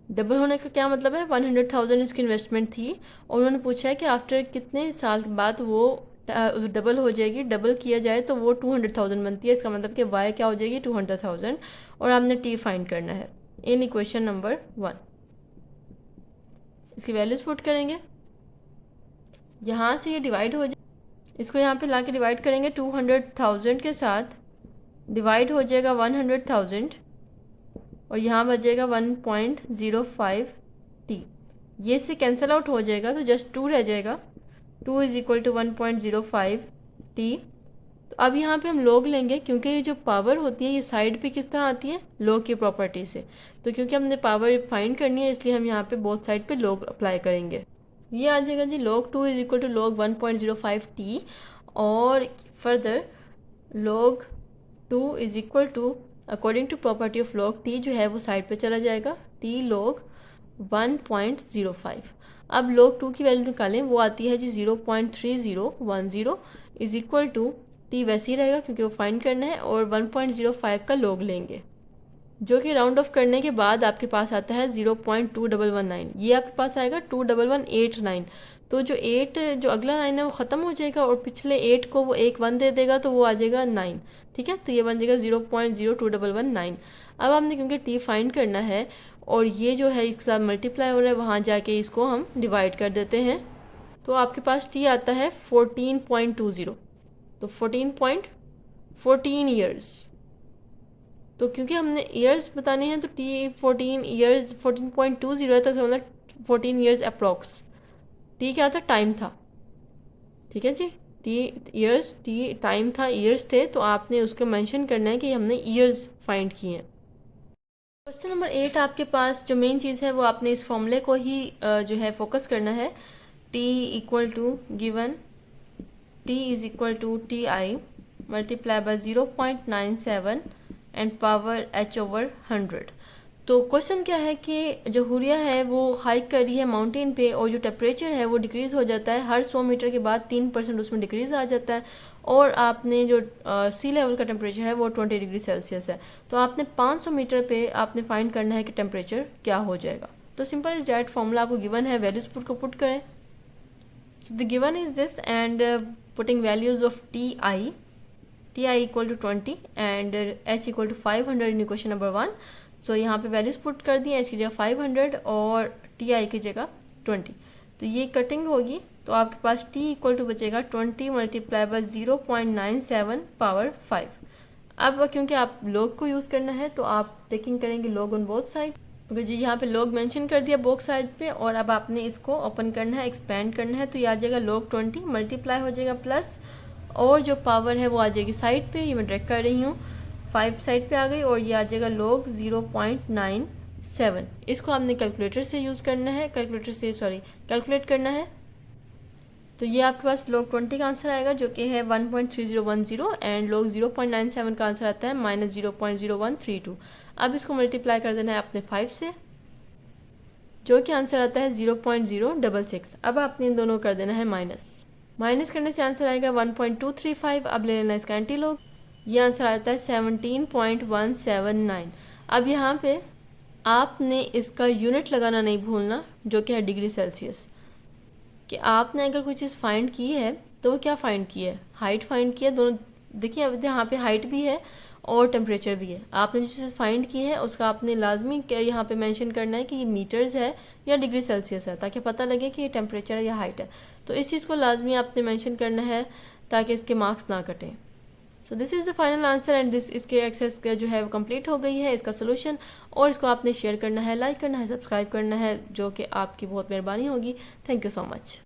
Double होने का क्या मतलब है, 100,000 इसकी इन्वेस्टमेंट थी और उन्होंने पूछा है कि आफ्टर कितने साल के बाद वो डबल हो जाएगी। डबल किया जाए तो वो 200,000 बनती है, इसका मतलब कि Y क्या हो जाएगी 200,000 और आपने T फाइंड करना है इन इक्वेशन नंबर 1। इसकी वैल्यूज पुट करेंगे, यहाँ से ये डिवाइड हो जाए, इसको यहाँ पे ला के डिवाइड करेंगे 200,000 के साथ, डिवाइड हो जाएगा 100,000 और यहाँ बचेगा 1.05 T। ये से कैंसिल आउट हो जाएगा तो जस्ट 2 रह जाएगा, 2 इज इक्वल टू 1.05 T। तो अब यहाँ पे हम log लेंगे क्योंकि ये जो पावर होती है ये साइड पे किस तरह आती है, log की प्रॉपर्टी से। तो क्योंकि हमने पावर फाइंड करनी है इसलिए हम यहाँ पे बोथ साइड पे log अप्लाई करेंगे। ये आ जाएगा जी log 2 is equal to log 1.05 T और further log 2 is equal to according to property of log T जो है वो साइड पे चला जाएगा, T log 1.05। अब log 2 की वैल्यू निकालें, वो आती है जी 0.3010 इज इक्वल टू टी वैसे ही रहेगा क्योंकि वो फाइंड करना है, और 1.05 का log लेंगे, जो कि राउंड ऑफ करने के बाद आपके पास आता है 0.2119। ये आपके पास आएगा 21189। तो जो 8 जो अगला लाइन है वो ख़त्म हो जाएगा और पिछले 8 को वो एक 1 दे देगा, तो वो आ जाएगा 9। ठीक है, तो ये बन जाएगा 0.02119। अब हमने क्योंकि टी फाइंड करना है और ये जो है इसके साथ मल्टीप्लाई हो रहा है, वहाँ जाके इसको हम डिवाइड कर देते हैं, तो आपके पास टी आता है 14.20। तो 14 ईयर्स। तो क्योंकि हमने ईयर्स बताने हैं तो टी 14 ईयर्स 14.20 है, तो मतलब 14 ईयर्स अप्रॉक्स। टी क्या था? टाइम था। ठीक है जी, टी ईयर्स, टी टाइम था, ईयर्स थे, तो आपने उसको मेंशन करना है कि हमने ईयर्स फाइंड किए हैं। क्वेश्चन नंबर 8 आपके पास जो मेन चीज़ है वो आपने इस फॉर्मूले को ही जो है फोकस करना है। T equal to given T is equal to T I multiply by 0.97 and power h over 100। तो क्वेश्चन क्या है कि जो हुरिया है वो हाइक कर रही है माउंटेन पे, और जो टेम्परेचर है वो डिक्रीज़ हो जाता है हर 100 मीटर के बाद 3% उसमें डिक्रीज़ आ जाता है, और आपने जो सी लेवल का टेम्परेचर है वो 20 डिग्री सेल्सियस है। तो आपने 500 मीटर पे आपने फाइंड करना है कि टेम्परेचर क्या हो जाएगा। तो सिंपल इज डायरेक्ट फॉर्मूला आपको गिवन है, वैल्यूज पुट को पुट करें। So the given is this and putting values of T I equal to 20 and h equal to 500 in question number 1। So यहाँ पे वैल्यूज पुट कर दी, h की जगह 500 और टी आई की जगह 20। तो ये कटिंग होगी, तो आपके पास t इक्वल टू बचेगा 20 मल्टीप्लाई बाय 0.97 पावर 5। अब क्योंकि आप log को यूज़ करना है तो आप टेकिंग करेंगे log ऑन बोथ साइड, क्योंकि जी यहाँ पे log मेंशन कर दिया बोथ साइड पे, और अब आपने इसको ओपन करना है, एक्सपेंड करना है, तो ये आ जाएगा log 20 मल्टीप्लाई हो जाएगा प्लस, और जो पावर है वो आ जाएगी साइड पे, ये मैं ड्रैग कर रही हूँ, 5 साइड पे आ गई, और ये आ जाएगा log 0.97। इसको आपने कैलकुलेटर से यूज़ करना है, कैलकुलेट करना है। तो ये आपके पास log 20 का आंसर आएगा जो कि है 1.3010, एंड log 0.97 का आंसर आता है -0.0132। अब इसको मल्टीप्लाई कर देना है अपने 5 से, जो कि आंसर आता है 0.066। अब आपने इन दोनों कर देना है माइनस करने से आंसर आएगा 1.235। अब ले लेना इसका एंटीलॉग, ये आंसर आता है 17.179। अब यहाँ पे आपने इसका यूनिट लगाना नहीं भूलना, जो कि है डिग्री सेल्सियस। कि आपने अगर कोई चीज़ फाइंड की है तो वो क्या फाइंड की है? हाइट फाइंड की है। दोनों देखिए, अब यहाँ पे हाइट भी है और टेम्परेचर भी है। आपने जो चीज़ फाइंड की है उसका आपने लाजमी यहाँ पे मेंशन करना है कि ये मीटर्स है या डिग्री सेल्सियस है, ताकि पता लगे कि ये टेम्परेचर है या हाइट है। तो इस चीज़ को लाजमी आपने मेंशन करना है ताकि इसके मार्क्स ना कटें। So this is the final answer and this इसके एक्सेस का जो है वो कंप्लीट हो गई है इसका सोल्यूशन, और इसको आपने शेयर करना है, लाइक करना है, सब्सक्राइब करना है, जो कि आपकी बहुत मेहरबानी होगी। Thank you so much.